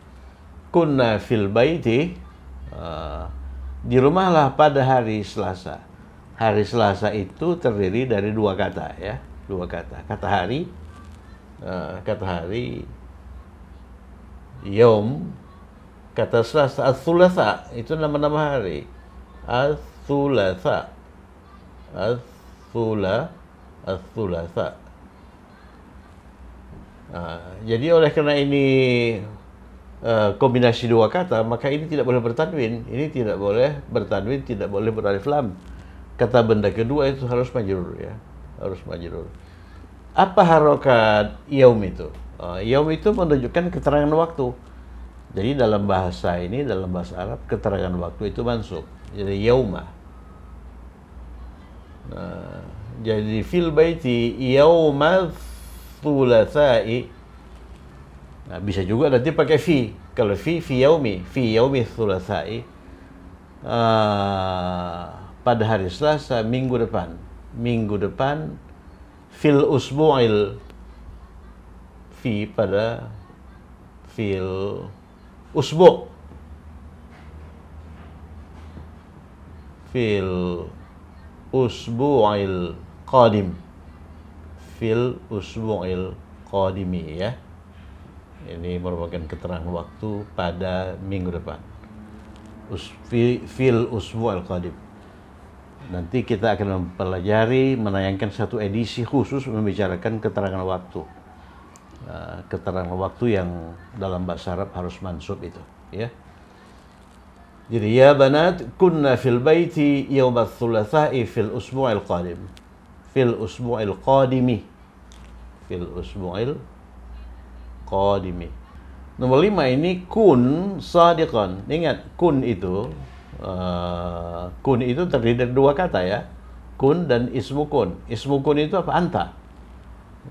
Kunna fil baiti, di rumahlah pada hari Selasa. Hari Selasa itu terdiri dari dua kata ya, dua kata. Kata hari yaum, kata Selasa ats-tsulatsa itu nama-nama hari. Ats-tsulatsa. Jadi oleh karena ini kombinasi dua kata, maka ini tidak boleh bertanwin. Ini tidak boleh bertanwin, tidak boleh beralif lam. Kata benda kedua itu harus majrur ya, harus majrur. Apa harokat yaum itu? Yaum itu menunjukkan keterangan waktu. Jadi dalam bahasa Arab, keterangan waktu itu mansub. Jadi yauma. Jadi fil baiti yauma tsulatsa'i. Bisa juga nanti pakai fi. Kalau fi yaumi tsulatsa'i. Pada hari Selasa minggu depan fil usbu'il, fi pada fil usbu', fil usbu'il qadim, fil usbu'il qadimi ya. Ini merupakan keterangan waktu pada minggu depan. Fil usbu'il qadim. Nanti kita akan mempelajari, menayangkan satu edisi khusus membicarakan keterangan waktu. Keterangan waktu yang dalam bahasa Arab harus mansub itu, ya. Jadi ya banat kunna fil baiti yaum ats-tsulatsa'i fil usbu'il qadim. Fil usbu'il qadimi. Fil usbu'il qadimi. Nomor 5 ini kun sadiqan. Ingat kun itu terdiri dari dua kata ya. Kun dan ismu kun. Ismu kun itu apa? Anta.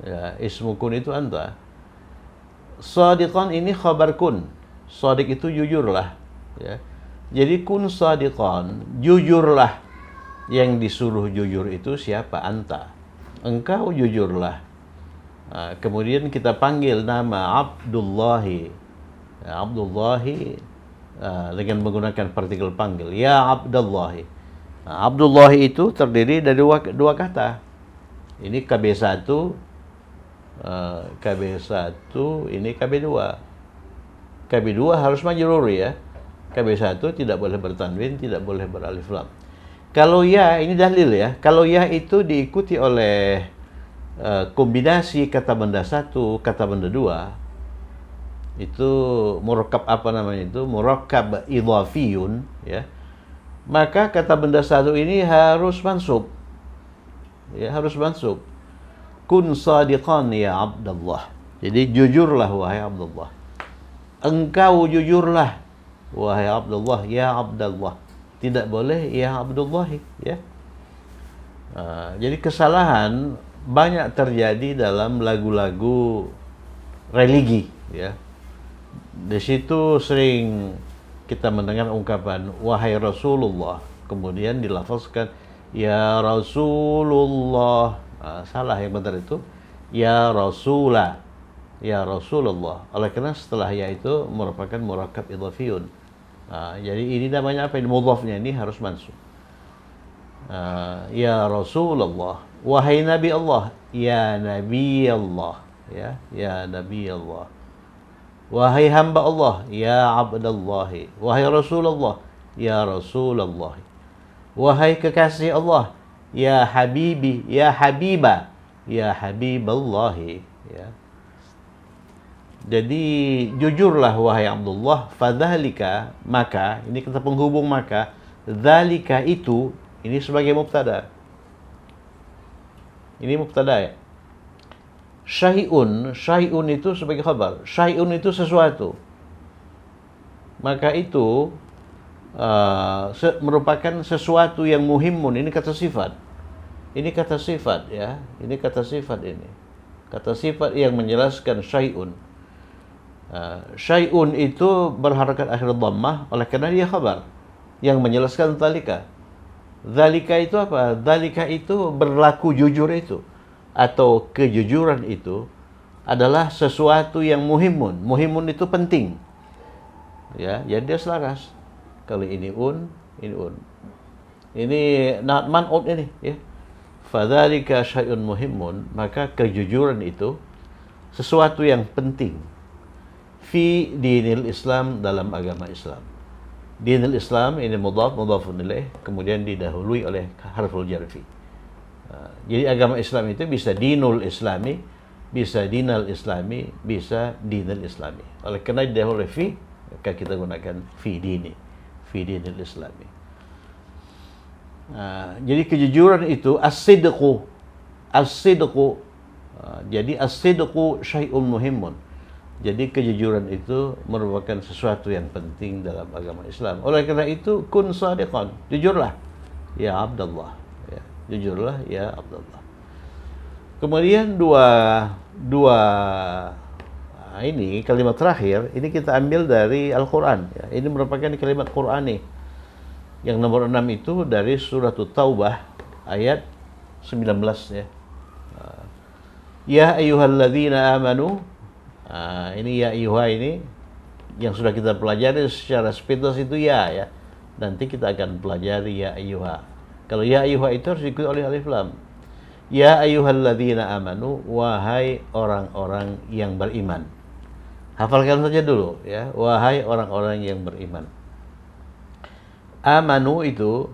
Ya, ismu kun itu anta. Sadiqan ini khabar kun. Sadiq itu jujurlah. Ya. Jadi kun sadiqan, jujurlah. Yang disuruh jujur itu siapa? Anta. Engkau jujurlah. Kemudian kita panggil nama Abdullahi. Ya, Abdullahi dengan menggunakan partikel panggil. Ya Abdullahi. Abdullahi itu terdiri dari dua kata. Ini KB1, KB1, ini KB2. KB2 harus majrur ya. KB1 tidak boleh bertanwin, tidak boleh beralif lam. Kalau ya, ini dalil ya. Kalau ya itu diikuti oleh kombinasi kata benda satu, kata benda dua, itu murakkab apa namanya itu? Murakkab idhafiyun ya. Maka kata benda satu ini harus mansub. Ya, harus mansub. Kun sadiqan ya Abdullah. Jadi jujurlah wahai Abdullah. Engkau jujurlah wahai Abdullah, ya Abdullah. Tidak boleh ya Abdullahi ya. Jadi kesalahan banyak terjadi dalam lagu-lagu religi ya. Di situ sering kita mendengar ungkapan wahai Rasulullah, kemudian dilafazkan ya Rasulullah. Salah, yang benar itu ya Rasulah, ya Rasulullah. Oleh karena setelah ya itu merupakan murakkab idhafiyun. Jadi ini namanya apa? Ini mudhafnya ini harus mansub. Ya Rasulullah, wahai Nabi Allah, ya Nabi Allah, ya Nabi Allah. Wahai hamba Allah, ya Abdullah. Wahai Rasulullah, ya Rasulullah. Wahai kekasih Allah, ya Habibi, ya Habibah, ya Habiballah. Ya. Jadi jujurlah wahai Abdullah, fadzalika, maka, ini kata penghubung maka, dzalika itu, ini sebagai mubtada. Ini mubtada ya. Syai'un itu sebagai khabar. Syai'un itu sesuatu. Maka itu merupakan sesuatu yang muhimun. Ini kata sifat. Ini kata sifat ya. Ini kata sifat ini. Kata sifat yang menjelaskan syai'un. Syai'un itu berharakat akhir dhammah oleh karena dia khabar yang menjelaskan dzalika. Dzalika itu apa? Dzalika itu berlaku jujur itu, atau kejujuran itu adalah sesuatu yang muhimun. Muhimun itu penting. Ya, jadi dia selaras. Kalau ini ini un. Ini not man'ut ini ya. Fadzalika syai'un muhimun, maka kejujuran itu sesuatu yang penting. Fi dinil Islam, dalam agama Islam. Dinil Islam ini mudhafun ilaih, kemudian didahului oleh harful jarfi. Jadi agama Islam itu bisa dinul Islami, bisa dinal Islami, bisa dinil Islami. Oleh karena didahului fi, maka kita gunakan fi dinil Islami. Jadi kejujuran itu as-sidqu. Jadi as-sidqu syai'un muhimun. Jadi kejujuran itu merupakan sesuatu yang penting dalam agama Islam. Oleh karena itu, kun sadiqan, jujurlah ya Abdullah. Ya, jujurlah ya Abdullah. Kemudian ini kalimat terakhir ini kita ambil dari Al-Qur'an ya. Ini merupakan kalimat Qur'ani. Yang nomor 6 itu dari surat Taubah ayat 19 ya. Ya ayyuhalladzina amanu. Ini ya ayyuha ini yang sudah kita pelajari secara spesies itu ya. Nanti kita akan pelajari ya ayyuha. Kalau ya ayyuha itu harus diikuti oleh alif lam. Ya ayyuhalladzina amanu, wahai orang-orang yang beriman. Hafalkan saja dulu ya, wahai orang-orang yang beriman. Amanu itu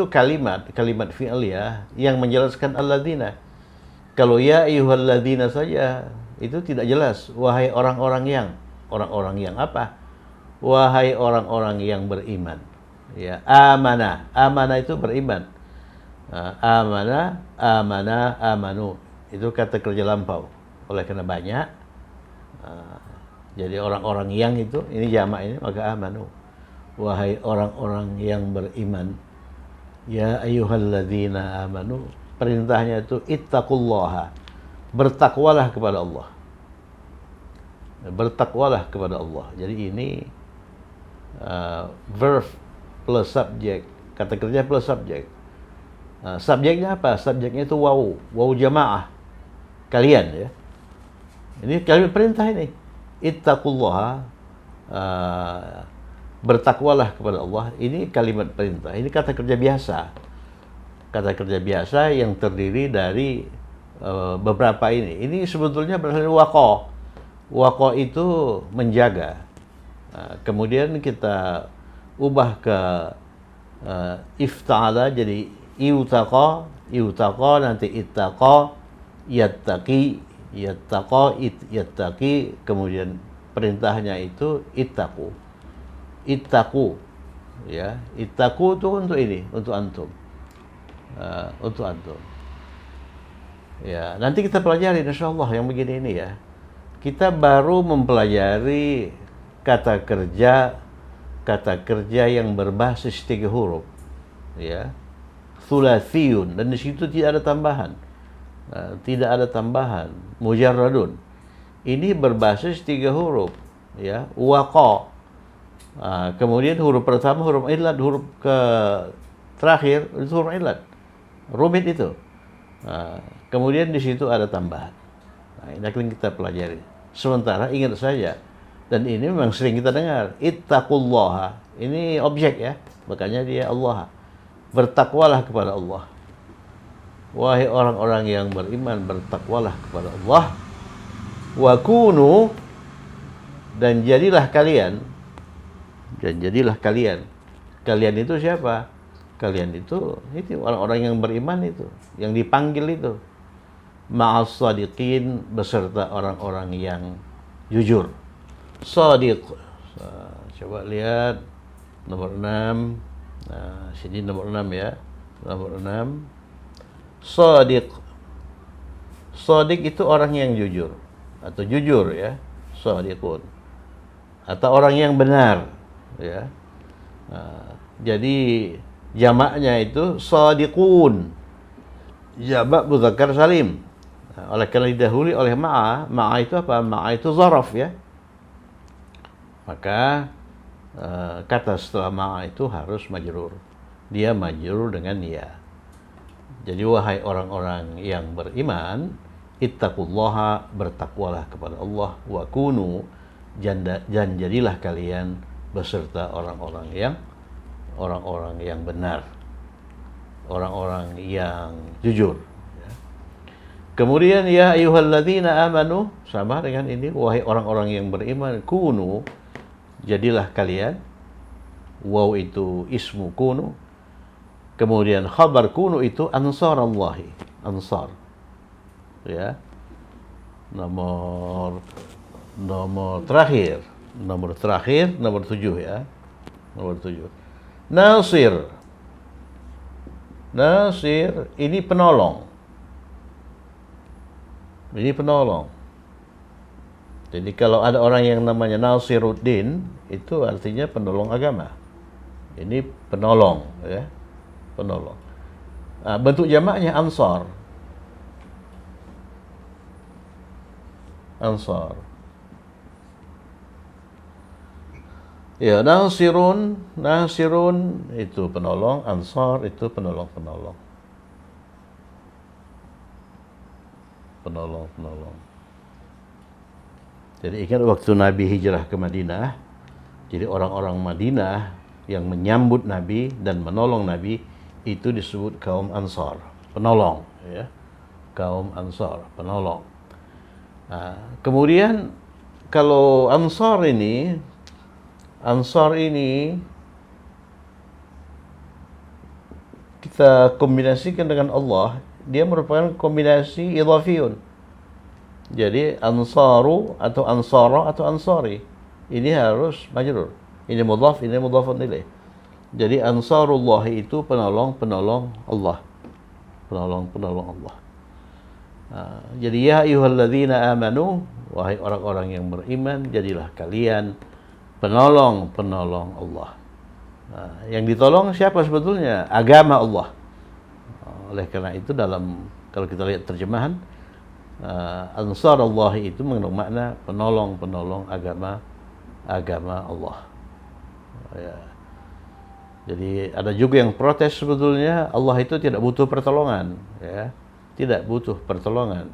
kalimat fi'liyah yang menjelaskan alladzina. Kalau ya ayyuhalladzina saja itu tidak jelas. Wahai orang-orang yang apa? Wahai orang-orang yang beriman. Ya, amana itu beriman. Amanu itu kata kerja lampau. Oleh karena banyak, jadi orang-orang yang itu ini jamak ini, maka amanu. Wahai orang-orang yang beriman. Ya ayyuhalladzina amanu. Perintahnya itu ittaqullaha, bertakwalah kepada Allah. Bertakwalah kepada Allah. Jadi ini verb plus subjek, kata kerja plus subjek. Subjeknya apa? Subjeknya itu waw jamaah, kalian ya. Ini kalimat perintah ini. Ittaqullaha, bertakwalah kepada Allah. Ini kalimat perintah. Ini kata kerja biasa. Kata kerja biasa yang terdiri dari beberapa ini. Ini sebetulnya berasal dari waqo. Waqo itu menjaga. Kemudian kita ubah ke ifta'ala jadi iutaqa, iutaqa nanti ittaqa, yattaqi, yattaqa, yattaqi, kemudian perintahnya itu ittaqu. Ittaqu, ya. Ittaqu itu untuk ini, untuk antum. Untuk antum. Ya, nanti kita pelajari insyaallah yang begini ini ya. Kita baru mempelajari kata kerja yang berbasis 3 huruf. Ya. Thulathiyun, dan di situ tidak ada tambahan. Tidak ada tambahan, mujarradun. Ini berbasis 3 huruf, ya. Waqa. Kemudian huruf pertama huruf illat, huruf ke terakhir itu huruf illat. Rumit itu. Kemudian di situ ada tambahan. Ini akan kita pelajari. Sementara ingat saja, dan ini memang sering kita dengar, ittaqullaha. Ini objek ya, makanya dia Allah. Bertakwalah kepada Allah. Wahai orang-orang yang beriman, bertakwalah kepada Allah. Wa kunu, dan jadilah kalian. Dan jadilah kalian. Kalian itu siapa? Kalian itu orang-orang yang beriman itu, yang dipanggil itu. Ma'as shadiqin, beserta orang-orang yang jujur. Shadiq. Coba lihat nomor 6. Sini nomor 6 ya. Nomor 6. Shadiq. Shadiq itu orang yang jujur atau jujur ya. Shadiqun. Atau orang yang benar ya. Jadi jamaknya itu shadiqun. Jamak mudzakkar salim. Oleh karena didahului oleh ma'a. Ma'a itu apa? Ma'a itu zaraf ya. Maka kata setelah ma'a itu harus majrur. Dia majrur dengan ya. Jadi wahai orang-orang yang beriman, ittaqullaha, bertakwalah kepada Allah, wa kunu, dan jadilah kalian beserta orang-orang yang benar, orang-orang yang jujur. Kemudian ya ayyuhalladzina amanu, sama dengan ini, wahai orang-orang yang beriman, kunu, jadilah kalian. Waw itu ismu kunu. Kemudian khabar kunu itu ansarallahi, ansar. Ya. Nomor terakhir, nomor 7 ya. Nomor 7. Nasir. Nasir ini penolong. Ini penolong. Jadi kalau ada orang yang namanya Nasiruddin, itu artinya penolong agama. Ini penolong, ya. Penolong. Bentuk jamaknya ansar. Ansar. Ya, nasirun itu penolong, ansar itu penolong-penolong. Penolong. Jadi ingat waktu Nabi hijrah ke Madinah, jadi orang-orang Madinah yang menyambut Nabi dan menolong Nabi itu disebut kaum Ansar, penolong, ya. Kaum Ansar, penolong. Kemudian kalau Ansar ini kita kombinasikan dengan Allah, dia merupakan kombinasi idhafiyun. Jadi ansaru atau ansara atau ansari, ini harus majrur. Ini mudhaf, ini mudhafun ilaih. Jadi ansarullah itu penolong Allah. Penolong Allah. Jadi ya ayyuhalladzina amanu, wahai orang-orang yang beriman, jadilah kalian penolong Allah. Yang ditolong siapa sebetulnya? Agama Allah. Oleh karena itu kalau kita lihat terjemahan, ansar Allah itu mengandung makna penolong agama Allah. Ya. Jadi ada juga yang protes sebetulnya Allah itu tidak butuh pertolongan, ya. Tidak butuh pertolongan.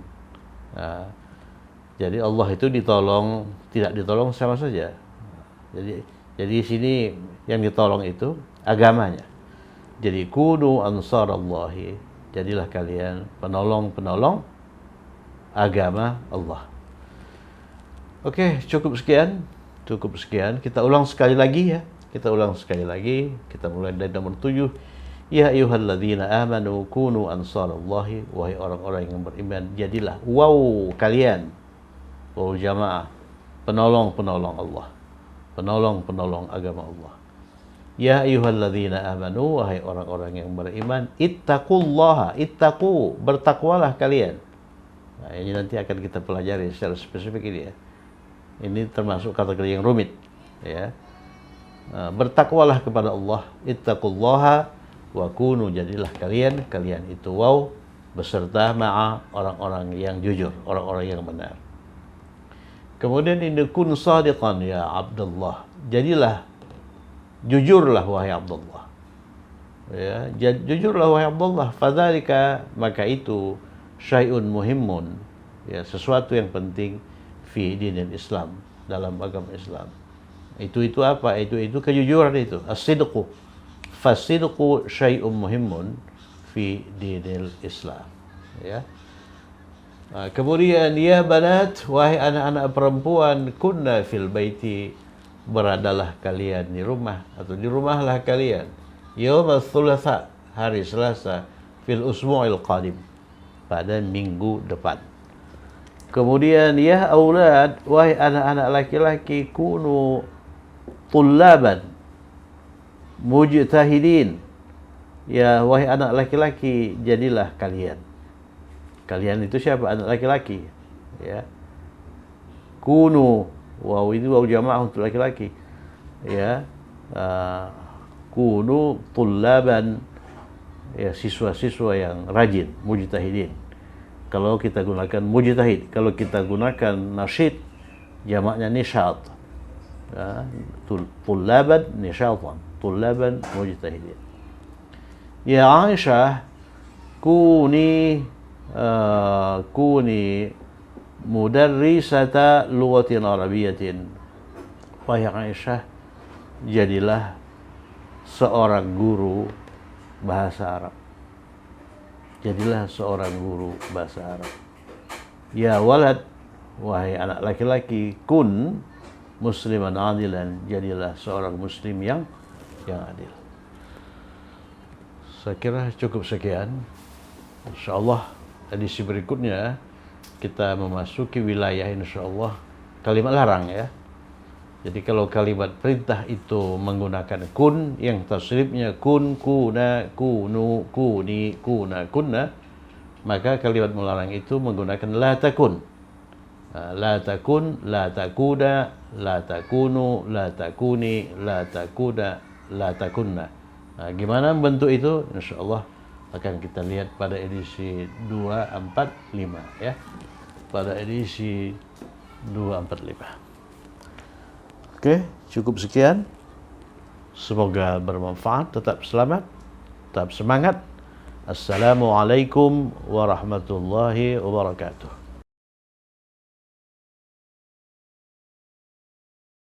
Jadi Allah itu tidak ditolong sama saja. Jadi di sini yang ditolong itu agamanya. Jadi kunu ansarallahi, jadilah kalian penolong-penolong agama Allah. Oke, cukup sekian. Kita ulang sekali lagi ya. Kita mulai dari nomor 7. Ya ayyuhalladzina amanu kunu ansarallahi, wahai orang-orang yang beriman, jadilah kalian, jamaah, penolong-penolong Allah, penolong-penolong agama Allah. Ya ayyuhalladzina amanu, wahai orang-orang yang beriman, ittaqullaha, bertakwalah kalian. Nah, ini nanti akan kita pelajari secara spesifik ini ya. Ini termasuk kategori yang rumit ya. Bertakwalah kepada Allah, ittaqullaha wa kunu, jadilah kalian itu beserta ma'a orang-orang yang jujur, orang-orang yang benar. Kemudian ini kun sadiqan ya Abdullah, jujurlah wahai Abdullah. Ya, jujurlah wahai Abdullah, fadzalika, maka itu syai'un muhimmun, ya, sesuatu yang penting fi dinil Islam, dalam agama Islam. Itu apa? Itu kejujuran itu. As-sidqu. Fas-sidqu syai'un muhimmun fi dinil Islam. Ya. Kemudian ya banat, wahai anak-anak perempuan, kunna fil baiti, beradalah kalian di rumah, atau di rumahlah kalian. Yaumul thulatsa, hari Selasa, fil usbu'il qadim, pada minggu depan. Kemudian ya aulad, wahai anak-anak laki-laki, kunu tullaban mujtahidin, ya wahai anak laki-laki, jadilah kalian. Kalian itu siapa? Anak laki-laki ya. Kunu, itu jamaah untuk laki-laki ya. Kunu tullaban, ya, siswa-siswa yang rajin, mujtahidin. Kalau kita gunakan mujtahid, kalau kita gunakan nasyid, jamaknya nisyat. Ya, tullaban nisyatan, tullaban mujtahidin. Ya Aisyah, kuni mudarrisata lughatin arabiyyatin. Wahai Aisyah, jadilah seorang guru bahasa Arab. Jadilah seorang guru bahasa Arab. Ya walad, wahai anak laki-laki, kun musliman adilan, jadilah seorang muslim yang adil. Saya kira cukup sekian. Insyaallah edisi berikutnya kita memasuki wilayah insyaallah kalimat larang ya. Jadi kalau kalimat perintah itu menggunakan kun, yang tasrifnya kun, kuna, kunu, kuni, kuna, kunna, maka kalimat melarang itu menggunakan la takun. La takun, la takuna, la takunu, la takuni, la takuda, la takunna. Nah, gimana bentuk itu? Insyaallah akan kita lihat pada edisi 245 ya. Pada edisi 245. Oke, cukup sekian. Semoga bermanfaat. Tetap selamat, tetap semangat. Assalamualaikum warahmatullahi wabarakatuh.